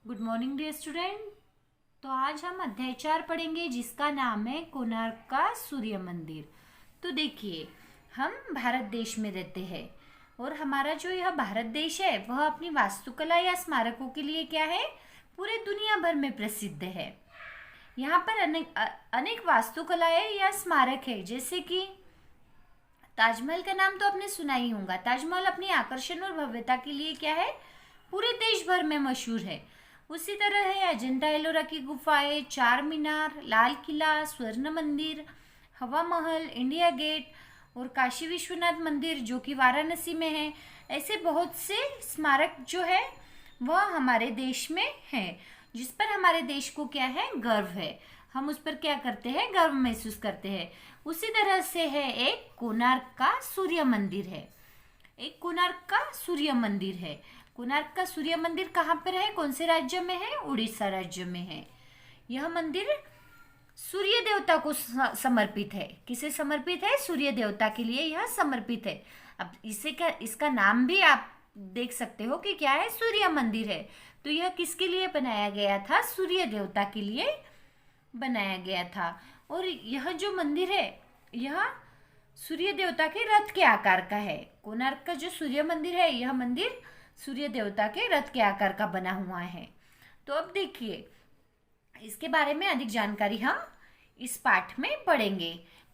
Good morning dear student. तो आज हम अध्याय 4 पढ़ेंगे जिसका नाम है कोणार्क का सूर्य मंदिर। तो देखिए, हम भारत देश में रहते हैं और हमारा जो यह भारत देश है वह अपनी वास्तुकला या स्मारकों के लिए क्या है, पूरे दुनिया भर में प्रसिद्ध है। यहाँ पर अनेक वास्तुकलाएं या स्मारक है, जैसे कि ताजमहल का नाम तो आपने सुना ही होगा। ताजमहल अपनी आकर्षण और भव्यता के लिए क्या है, पूरे देश भर में मशहूर है। उसी तरह है अजंता एलोरा की गुफाएं, चार मीनार, लाल किला, स्वर्ण मंदिर, हवा महल, इंडिया गेट और काशी विश्वनाथ मंदिर जो कि वाराणसी में है। ऐसे बहुत से स्मारक जो है वह हमारे देश में है, जिस पर हमारे देश को क्या है, गर्व है। हम उस पर क्या करते हैं, गर्व महसूस करते हैं। उसी तरह से है एक कोणार्क का सूर्य मंदिर है। एक कोणार्क का सूर्य मंदिर है। कोणार्क का सूर्य मंदिर कहाँ पर है, कौन से राज्य में है, उड़ीसा राज्य में है। यह मंदिर सूर्य देवता को समर्पित है। किसे समर्पित है, सूर्य देवता के लिए यह समर्पित है। अब इसका नाम भी आप देख सकते हो कि क्या है, सूर्य मंदिर है। तो यह किसके लिए बनाया गया था, सूर्य देवता के लिए बनाया गया था। और यह जो मंदिर है यह सूर्य देवता के रथ के आकार का है। कोणार्क का जो सूर्य मंदिर है, यह मंदिर सूर्य देवता के रथ के आकार का बना हुआ है। तो अब देखिए, इसके बारे में अधिक जानकारी हम इस पाठ में पढ़ेंगे।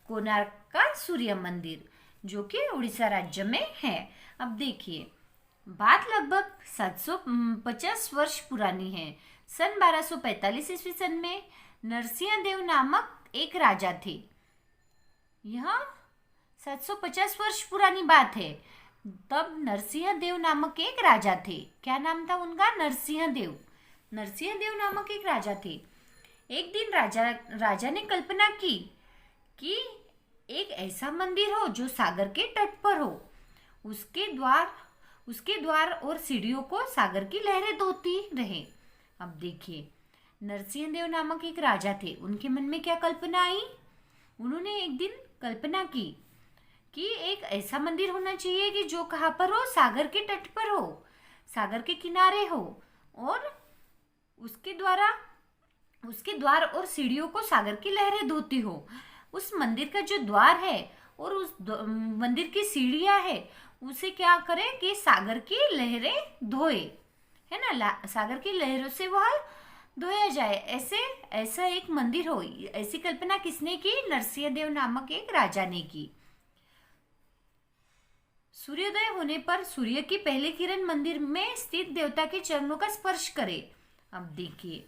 कोणार्क का सूर्य मंदिर जो कि उड़ीसा राज्य में है। अब देखिए, बात लगभग 750 वर्ष पुरानी है। सन 1245 ईस्वी सन में नरसिंह देव नामक एक राजा थे। यह 750 वर्ष पुरानी बात है। तब नरसिंह देव नामक एक राजा थे। क्या नाम था उनका, नरसिंह देव। नरसिंह देव नामक एक राजा थे। एक दिन राजा ने कल्पना की कि एक ऐसा मंदिर हो जो सागर के तट पर हो। उसके द्वार और सीढ़ियों को सागर की लहरें धोती रहे। अब देखिए, नरसिंह देव नामक एक राजा थे। उनके मन में क्या कल्पना आई, उन्होंने एक दिन कल्पना की कि एक ऐसा मंदिर होना चाहिए कि जो कहाँ पर हो, सागर के तट पर हो, सागर के किनारे हो, और उसके द्वार और सीढ़ियों को सागर की लहरें धोती हो। उस मंदिर का जो द्वार है और उस मंदिर की सीढ़ियां है, उसे क्या करे कि सागर की लहरें धोए, है ना, सागर की लहरों से वह धोया जाए। ऐसा एक मंदिर हो, ऐसी कल्पना किसने की, नरसिंह देव नामक एक राजा ने की। सूर्योदय होने पर सूर्य की पहली किरण मंदिर में स्थित देवता के चरणों का स्पर्श करे। अब देखिए,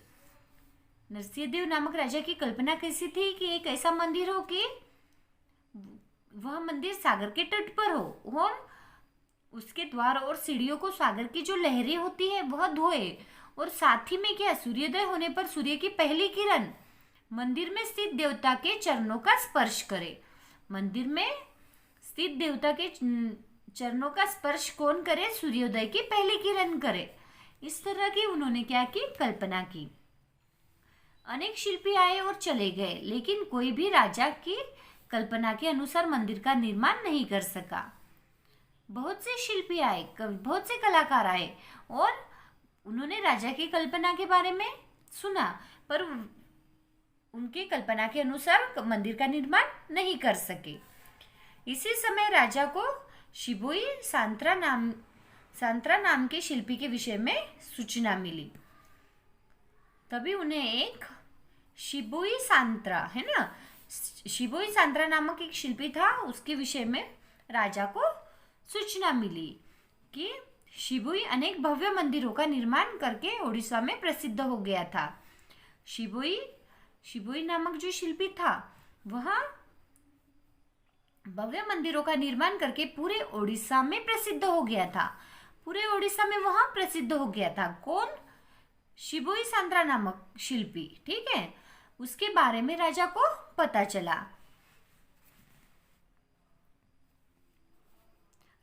नरसिंह देव नामक राजा की कल्पना कैसी थी कि एक ऐसा मंदिर हो कि वह मंदिर सागर के तट पर हो और उसके द्वार और सीढ़ियों को सागर की जो लहरें होती है वह धोए, और साथ ही में क्या, सूर्योदय होने पर सूर्य की पहली किरण मंदिर में स्थित देवता के चरणों का स्पर्श करे। मंदिर में स्थित देवता के चरणों का स्पर्श कौन करे, सूर्योदय की पहली किरण करे। इस तरह की उन्होंने क्या की, कल्पना की। अनेक शिल्पी आए और चले गए, लेकिन कोई भी राजा की कल्पना के अनुसार मंदिर का निर्माण नहीं कर सका। बहुत से शिल्पी आए, बहुत से कलाकार आए और उन्होंने राजा की कल्पना के बारे में सुना, पर उनकी कल्पना के अनुसार मंदिर का निर्माण नहीं कर सके। इसी समय राजा को शिबुई सांत्रा नाम के शिल्पी के विषय में सूचना मिली। तभी उन्हें एक शिबुई सांत्रा, है ना, शिबुई सांत्रा नामक एक शिल्पी था, उसके विषय में राजा को सूचना मिली कि शिबुई अनेक भव्य मंदिरों का निर्माण करके उड़ीसा में प्रसिद्ध हो गया था। शिबुई नामक जो शिल्पी था वह भव्य मंदिरों का निर्माण करके पूरे उड़ीसा में प्रसिद्ध हो गया था। पूरे उड़ीसा में वह प्रसिद्ध हो गया था। कौन, शिबुई सांत्रा नामक शिल्पी, ठीक है। उसके बारे में राजा को पता चला।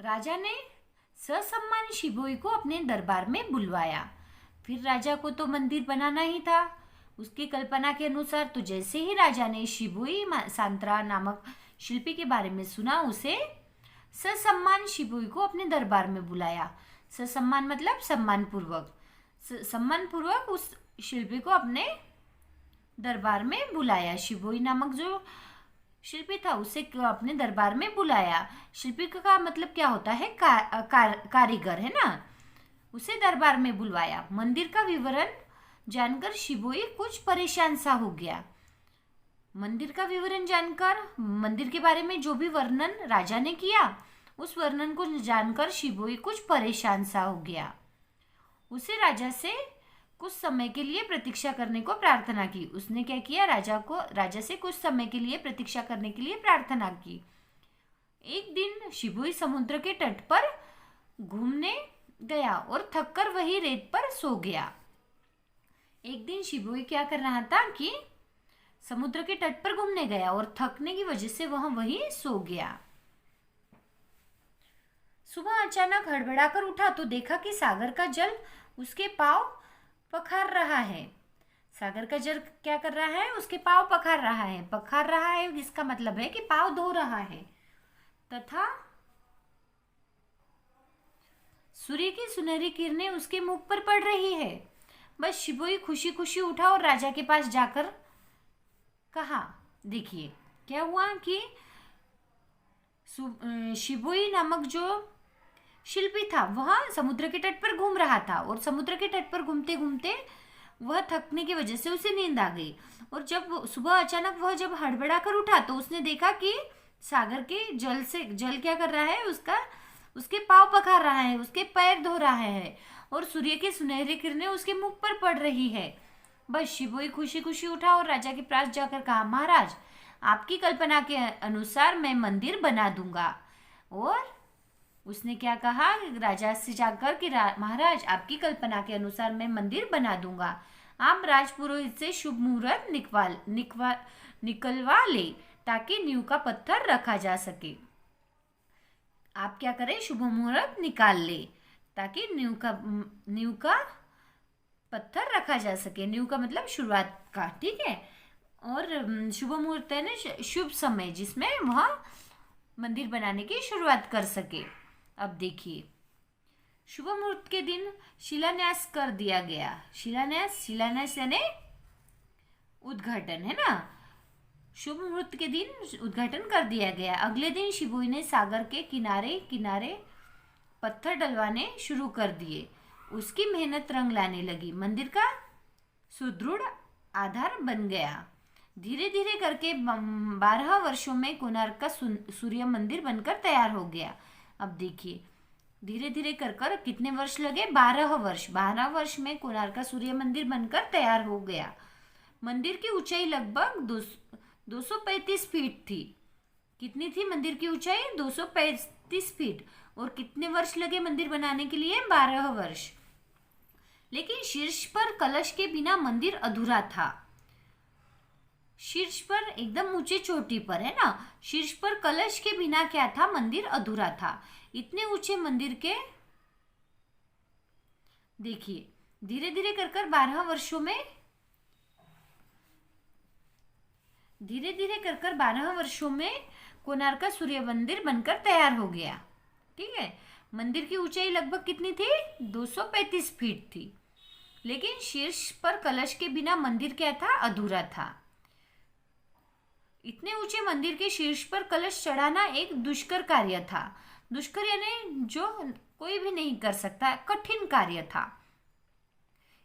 राजा ने ससम्मान शिबुई को अपने दरबार में बुलवाया। फिर राजा को तो मंदिर बनाना ही था उसकी कल्पना के अनुसार। तो जैसे ही राजा ने शिबुई सांत्रा नामक शिल्पी के बारे में सुना, उसे ससम्मान शिबुई को अपने दरबार में बुलाया। ससम्मान मतलब सम्मान पूर्वक। सम्मान पूर्वक उस शिल्पी को अपने दरबार में बुलाया। शिबोई नामक जो शिल्पी था उसे अपने दरबार में बुलाया। शिल्पी का मतलब क्या होता है? कारीगर, है ना। उसे दरबार में बुलवाया। मंदिर का विवरण जानकर शिबोई कुछ परेशान सा हो गया। मंदिर का विवरण जानकर, मंदिर के बारे में जो भी वर्णन राजा ने किया, उस वर्णन को जानकर शिबोई कुछ परेशान सा हो गया। उसे राजा से कुछ समय के लिए प्रतीक्षा करने को प्रार्थना की। उसने क्या किया? राजा से कुछ समय के लिए प्रतीक्षा करने के लिए प्रार्थना की। एक दिन शिबोई समुद्र के तट पर घूमने गया और थककर वही रेत पर सो गया। एक दिन शिबोई क्या कर रहा था कि समुद्र के तट पर घूमने गया और थकने की वजह से वह वहीं सो गया। सुबह अचानक हड़बड़ाकर उठा तो देखा कि सागर का जल उसके पांव पखार रहा है। सागर का जल क्या कर रहा है? उसके पांव पखार रहा है। पखार रहा है इसका मतलब है कि पांव धो रहा है। तथा सूर्य की सुनहरी किरणें उसके मुख पर पड़ रही है। बस शिबोई खुशी खुशी उठा और राजा के पास जाकर कहा। देखिए क्या हुआ कि शिबोई नामक जो शिल्पी था वह समुद्र के तट पर घूम रहा था और समुद्र के तट पर घूमते घूमते वह थकने की वजह से उसे नींद आ गई। और जब सुबह अचानक वह जब हड़बड़ा कर उठा तो उसने देखा कि सागर के जल क्या कर रहा है? उसके पांव पखार रहा है, उसके पैर धो रहा है और सूर्य की सुनहरी किरणें उसके मुख पर पड़ रही है। बस शिबोई खुशी खुशी उठा और राजा के पास जाकर कहा, महाराज आपकी कल्पना के अनुसार मैं मंदिर बना दूंगा। और उसने क्या कहा राजा से जाकर कि महाराज आपकी कल्पना के अनुसार मैं मंदिर बना दूंगा। आप राजपुरोहित से शुभ मुहूर्त निकलवा ले ताकि नींव का पत्थर रखा जा सके। आप क्या करें? शुभ मुहूर्त निकाल ले ताकि नींव का पत्थर रखा जा सके। नींव का मतलब शुरुआत का, ठीक है। और शुभ मुहूर्त है ना, शुभ समय जिसमें वह मंदिर बनाने की शुरुआत कर सके। अब देखिए शुभ मुहूर्त के दिन शिलान्यास कर दिया गया। शिलान्यास यानी उद्घाटन, है ना। शुभ मुहूर्त के दिन उद्घाटन कर दिया गया। अगले दिन शिबोई ने सागर के किनारे किनारे पत्थर डलवाने शुरू कर दिए। उसकी मेहनत रंग लाने लगी। मंदिर का सुदृढ़ आधार बन गया। धीरे धीरे करके 12 वर्षों में कोणार्क का सूर्य मंदिर बनकर तैयार हो गया। अब देखिए धीरे धीरे कर कितने वर्ष लगे? 12 वर्ष। 12 वर्ष में कोणार्क का सूर्य मंदिर बनकर तैयार हो गया। मंदिर की ऊंचाई लगभग 235 फीट थी। कितनी थी मंदिर की ऊंचाई? 235 फीट। और कितने वर्ष लगे मंदिर बनाने के लिए? 12 वर्ष। लेकिन शीर्ष पर कलश के बिना मंदिर अधूरा था। शीर्ष पर एकदम ऊंचे चोटी पर, है ना, शीर्ष पर कलश के बिना क्या था? मंदिर अधूरा था। इतने ऊंचे मंदिर के देखिए धीरे धीरे कर 12 वर्षों में धीरे धीरे कर 12 वर्षों में कोणार्क का सूर्य मंदिर बनकर तैयार हो गया। ठीक है। मंदिर की ऊंचाई लगभग कितनी थी? 235 फीट थी। लेकिन शीर्ष पर कलश के बिना मंदिर क्या था? अधूरा था। इतने ऊंचे मंदिर के शीर्ष पर कलश चढ़ाना एक दुष्कर कार्य था। दुष्कर यानी जो कोई भी नहीं कर सकता, कठिन कार्य था।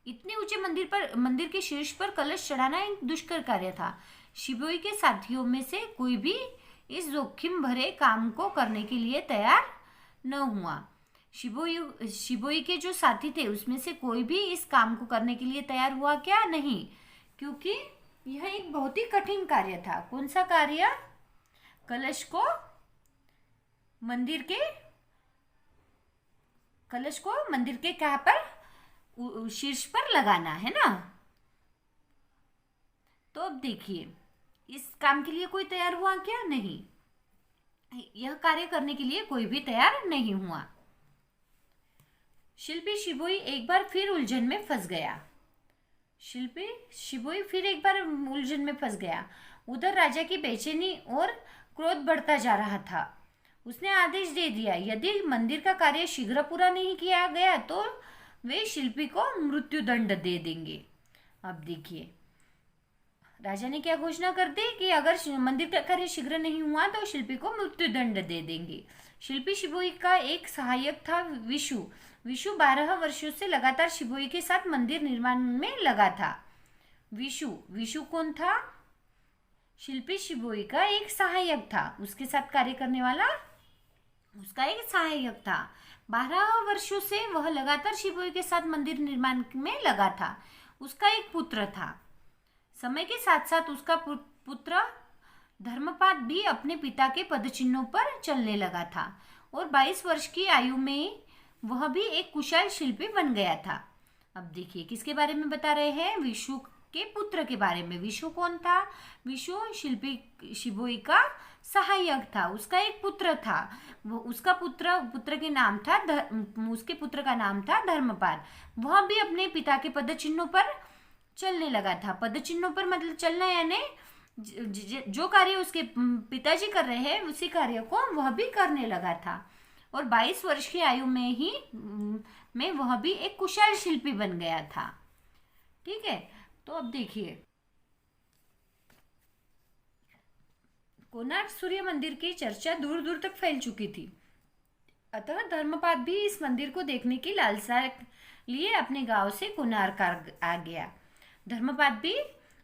इतने ऊंचे मंदिर के शीर्ष पर कलश चढ़ाना एक दुष्कर कार्य था। शिबोई के साथियों में से कोई भी इस जोखिम भरे काम को करने के लिए तैयार न हुआ। शिबोई के जो साथी थे उसमें से कोई भी इस काम को करने के लिए तैयार हुआ क्या? नहीं, क्योंकि यह एक बहुत ही कठिन कार्य था। कौन सा कार्य? कलश को मंदिर के क्या पर? शीर्ष पर लगाना, है ना। तो अब देखिए इस काम के लिए कोई तैयार हुआ क्या? नहीं, यह कार्य करने के लिए कोई भी तैयार नहीं हुआ। शिल्पी शिबोई एक बार फिर उलझन में फंस गया। शिबोई फिर एक बार उलझन में फंस गया। उधर राजा की बेचैनी और क्रोध बढ़ता जा रहा था। उसने आदेश दे दिया, यदि मंदिर का कार्य शीघ्र पूरा नहीं किया गया तो वे शिल्पी को मृत्यु दंड दे देंगे। अब देखिए, राजा ने क्या घोषणा कर दी कि अगर मंदिर का कार्य शीघ्र नहीं हुआ तो शिल्पी को मृत्यु दंड दे देंगे। शिल्पी शिबोई का एक सहायक था विशु। विशु 12 वर्षों से लगातार शिबोई के साथ मंदिर निर्माण में लगा था। विशु कौन था? शिल्पी शिबोई का एक सहायक था, उसके साथ कार्य करने वाला उसका एक सहायक था। 12 वर्षों से वह लगातार शिबोई के साथ मंदिर निर्माण में लगा था। उसका एक पुत्र था। समय के साथ साथ उसका पुत्र धर्मपाद भी अपने पिता के पदचिन्हों पर चलने लगा था और 22 वर्ष की आयु में वह भी एक कुशल शिल्पी बन गया था। अब देखिए, किसके बारे में बता रहे हैं? विशु के पुत्र के बारे में। विशु कौन था? विशु शिल्पी शिबोई का सहायक था। उसका एक पुत्र था, वो उसका पुत्र के नाम था उसके पुत्र का नाम था धर्मपाद। वह भी अपने पिता के पदचिन्हों पर चलने लगा था। पदचिन्हों पर मतलब चलना, यानी जो कार्य उसके पिताजी कर रहे हैं उसी कार्य को वह भी करने लगा था और 22 वर्ष की आयु में वह भी एक कुशल शिल्पी बन गया था। ठीक है, तो अब देखिए, कोणार्क सूर्य मंदिर की चर्चा दूर दूर तक फैल चुकी थी। अतः धर्मपाद भी इस मंदिर को देखने की लालसा लिए अपने गांव से कोणार्क आ गया। धर्मपाद भी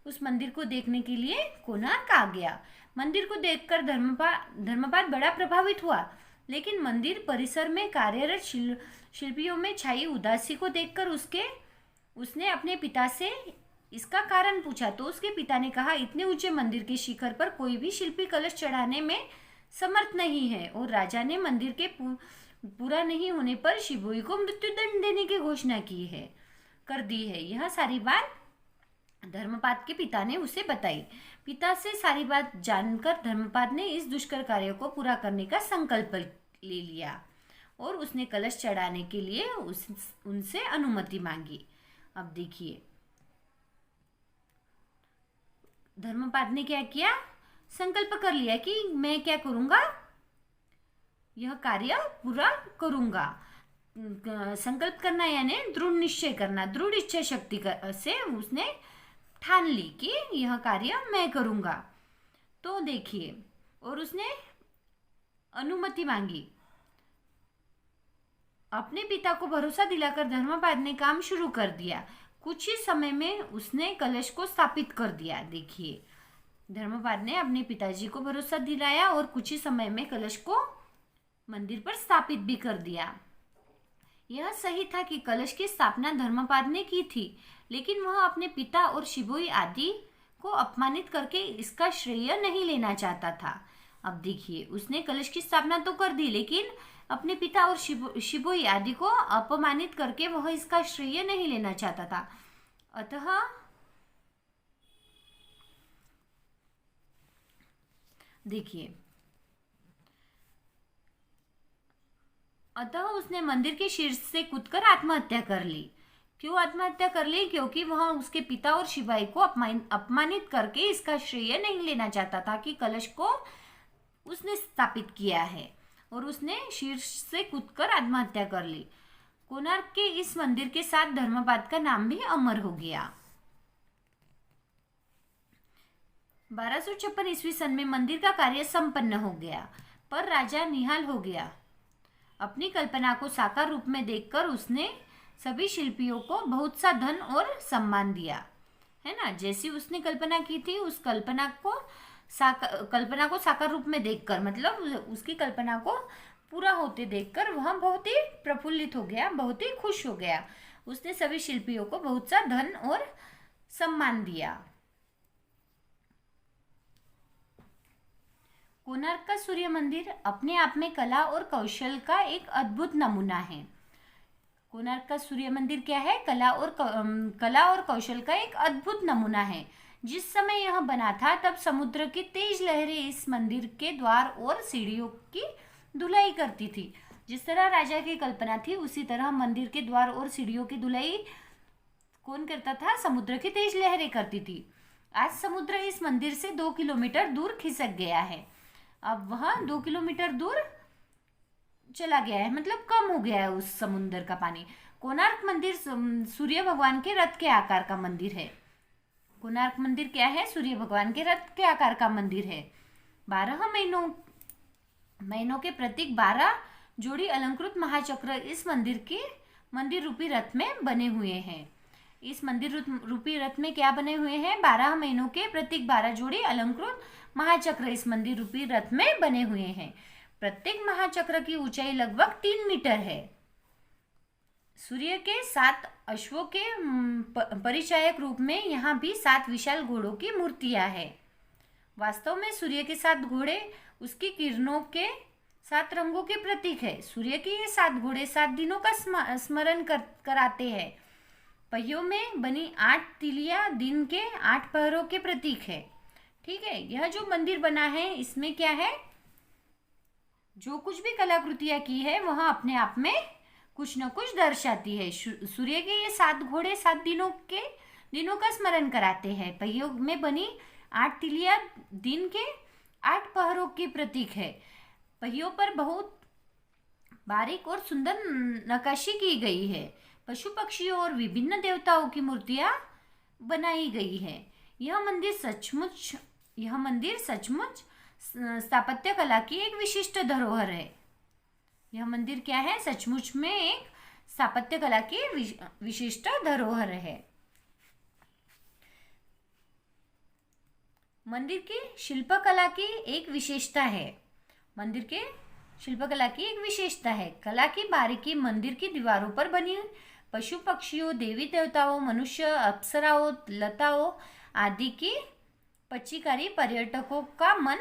उस मंदिर को देखने के लिए कोणार्क आ गया। मंदिर को देखकर धर्मपाद बड़ा प्रभावित हुआ, लेकिन मंदिर परिसर में कार्यरत शिल्पियों में छाई उदासी को देखकर उसने अपने पिता से इसका कारण पूछा। तो उसके पिता ने कहा, इतने ऊंचे मंदिर के शिखर पर कोई भी शिल्पी कलश चढ़ाने में समर्थ नहीं है और राजा ने मंदिर के पूरा नहीं होने पर शिबोई को मृत्युदंड देने की घोषणा कर दी है। यह सारी बात धर्मपाद के पिता ने उसे बताई। पिता से सारी बात जानकर धर्मपाद ने इस दुष्कर कार्य को पूरा करने का संकल्प ले लिया और उसने कलश चढ़ाने के लिए उनसे अनुमति मांगी। अब देखिए, धर्मपाद ने क्या किया? संकल्प कर लिया कि मैं क्या करूंगा, यह कार्य पूरा करूंगा। संकल्प करना यानी दृढ़ निश्चय करना, दृढ़ इच्छा शक्ति से उसने ठान ली कि यह कार्य मैं करूंगा। तो देखिए, और उसने अनुमति मांगी। अपने पिता को भरोसा दिलाकर धर्मपाद ने काम शुरू कर दिया। कुछ ही समय में उसने कलश को स्थापित कर दिया। देखिए, धर्मपाद ने अपने पिताजी को भरोसा दिलाया और कुछ ही समय में कलश को मंदिर पर स्थापित भी कर दिया। यह सही था कि कलश की स्थापना धर्मपाद ने की थी, लेकिन वह अपने पिता और शिबोई आदि को अपमानित करके इसका श्रेय नहीं लेना चाहता था। अब देखिए, उसने कलश की स्थापना तो कर दी, लेकिन अपने पिता और शिबोई आदि को अपमानित करके वह इसका श्रेय नहीं लेना चाहता था। अतः उसने मंदिर के शीर्ष से कूदकर आत्महत्या कर ली। क्यों आत्महत्या कर ली? क्योंकि वह उसके पिता और शिबाई को अपमानित करके इसका श्रेय नहीं लेना चाहता था कि कलश को उसने स्थापित किया है, और उसने शीर्ष से कूदकर आत्महत्या कर ली। कोणार्क के इस मंदिर के साथ धर्मपाद का नाम भी अमर हो गया। 1256 ईस्वी सन में मंदिर का कार्य संपन्न हो गया, पर राजा निहाल हो गया। अपनी कल्पना को साकार रूप में देखकर उसने सभी शिल्पियों को बहुत सा धन और सम्मान दिया, है ना। जैसी उसने कल्पना की थी, उस कल्पना को साकार रूप में देखकर, मतलब उसकी कल्पना को पूरा होते देखकर वह बहुत ही प्रफुल्लित हो गया, बहुत ही खुश हो गया। उसने सभी शिल्पियों को बहुत सा धन और सम्मान दिया। कोणार्क का सूर्य मंदिर अपने आप में कला और कौशल का एक अद्भुत नमूना है। कोणार्क का सूर्य मंदिर क्या है? कला और कौशल का एक अद्भुत नमूना है। जिस समय यह बना था तब समुद्र की तेज लहरें इस मंदिर के द्वार और सीढ़ियों की धुलाई करती थी। जिस तरह राजा की कल्पना थी, उसी तरह मंदिर के द्वार और सीढ़ियों की धुलाई कौन करता था? समुद्र की तेज लहरें करती थी। आज समुद्र इस मंदिर से 2 किलोमीटर दूर खिसक गया है। अब वह 2 किलोमीटर दूर चला गया है, मतलब कम हो गया है उस समुद्र का पानी। कोणार्क मंदिर सूर्य भगवान के रथ के आकार का मंदिर है। कोणार्क मंदिर क्या है? सूर्य भगवान के रथ के आकार का मंदिर है। 12 महीनों के प्रतीक 12 जोड़ी अलंकृत महाचक्र इस मंदिर रूपी रथ में बने हुए हैं। इस मंदिर रूपी रथ में क्या बने हुए हैं? 12 महीनों के प्रतीक 12 जोड़ी अलंकृत महाचक्र इस मंदिर रूपी रथ में बने हुए हैं। प्रत्येक महाचक्र की ऊंचाई लगभग 3 मीटर है। सूर्य के 7 अश्वों के परिचायक रूप में यहाँ भी 7 विशाल घोड़ों की मूर्तियां हैं। वास्तव में सूर्य के 7 घोड़े उसकी किरणों के 7 रंगों के प्रतीक है। सूर्य के ये 7 घोड़े 7 दिनों का स्मरण कराते हैं। पहियों में बनी 8 तीलियां दिन के 8 पहरों के प्रतीक है। ठीक है, यह जो मंदिर बना है इसमें क्या है? जो कुछ भी कलाकृतियां की है वह अपने आप में कुछ न कुछ दर्शाती है। सूर्य के ये 7 घोड़े 7 दिनों का स्मरण कराते हैं। पहियों में बनी 8 तीलियां दिन के 8 पहरों के प्रतीक है। पहियों पर बहुत बारीक और सुंदर नक्काशी की गई है। पशु पक्षियों और विभिन्न देवताओं की मूर्तियां बनाई गई है। यह मंदिर सचमुच स्थापत्य कला की एक विशिष्ट धरोहर है। यह मंदिर क्या है? सचमुच में एक स्थापत्य कला की विशिष्ट धरोहर है। मंदिर की शिल्पकला की एक विशेषता है। मंदिर के शिल्पकला की एक विशेषता है। कला की बारीकी मंदिर की दीवारों पर बनी पशु पक्षियों, देवी देवताओं, मनुष्य, अप्सराओं, लताओं आदि की पच्चीकारी पर्यटकों का मन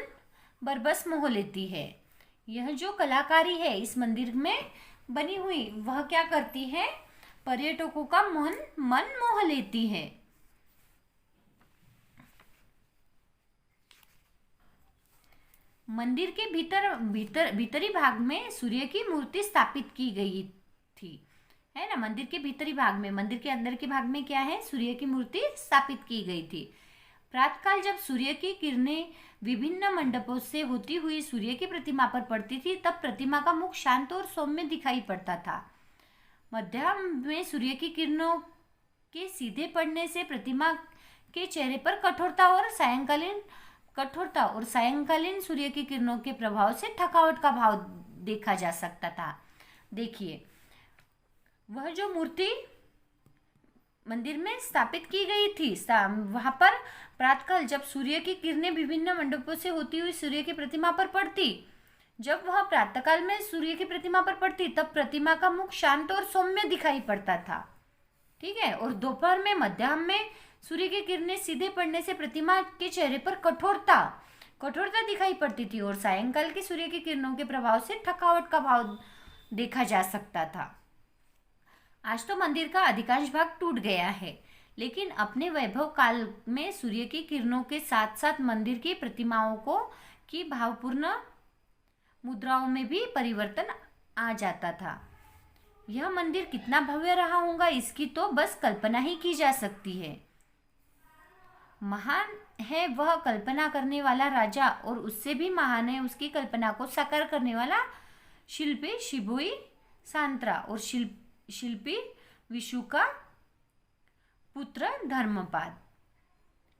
बरबस मोह लेती है। यह जो कलाकारी है इस मंदिर में बनी हुई वह क्या करती है? पर्यटकों का मन मोह लेती है। मंदिर के भीतरी भाग में सूर्य की मूर्ति स्थापित की गई थी, है ना। मंदिर के भीतरी भाग में, मंदिर के अंदर के भाग में क्या है? सूर्य की मूर्ति स्थापित की गई थी। प्रातःकाल जब सूर्य की किरणें विभिन्न मंडपों से होती हुई सूर्य की प्रतिमा पर पड़ती थी तब प्रतिमा का मुख शांत और सौम्य दिखाई पड़ता था। मध्याह्न में सूर्य की किरणों के सीधे पड़ने से प्रतिमा के चेहरे पर कठोरता और सायंकालीन सूर्य की किरणों के प्रभाव से थकावट का भाव देखा जा सकता था। देखिए, वह जो मूर्ति मंदिर में स्थापित की गई थी वहां पर प्रातःकाल जब सूर्य की किरणें विभिन्न मंडपों से होती हुई सूर्य की प्रतिमा पर पड़ती, जब वह प्रातःकाल में सूर्य की प्रतिमा पर पड़ती तब प्रतिमा का मुख शांत और सौम्य दिखाई पड़ता था। ठीक है, और दोपहर में, मध्याह्न में सूर्य की किरणें सीधे पड़ने से प्रतिमा के चेहरे पर कठोरता दिखाई पड़ती थी और सायंकाल की सूर्य की किरणों के प्रभाव से थकावट का भाव देखा जा सकता था। आज तो मंदिर का अधिकांश भाग टूट गया है, लेकिन अपने वैभव काल में सूर्य की किरणों के साथ साथ मंदिर की प्रतिमाओं की भावपूर्ण मुद्राओं में भी परिवर्तन आ जाता था। यह मंदिर कितना भव्य रहा होगा इसकी तो बस कल्पना ही की जा सकती है। महान है वह कल्पना करने वाला राजा और उससे भी महान है उसकी कल्पना को साकार करने वाला शिल्पी शिबुई सांत्रा और शिल्पी विशु का पुत्र धर्मपाद।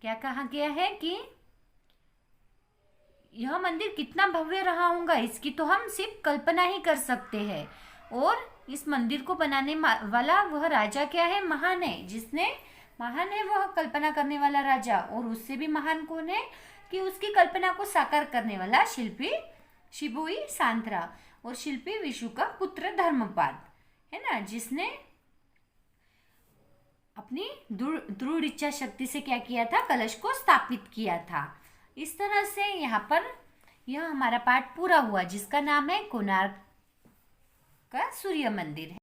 क्या कहा गया है कि यह मंदिर कितना भव्य रहा होगा इसकी तो हम सिर्फ कल्पना ही कर सकते हैं। और इस मंदिर को बनाने वाला वह राजा क्या है? महान है। महान है वह कल्पना करने वाला राजा और उससे भी महान कौन है कि उसकी कल्पना को साकार करने वाला शिल्पी शिबुई सांत्रा और शिल्पी विशु का पुत्र धर्मपाद, है ना, जिसने अपनी दृढ़ इच्छा शक्ति से क्या किया था? कलश को स्थापित किया था। इस तरह से यहाँ पर यह हमारा पाठ पूरा हुआ जिसका नाम है कोणार्क का सूर्य मंदिर है।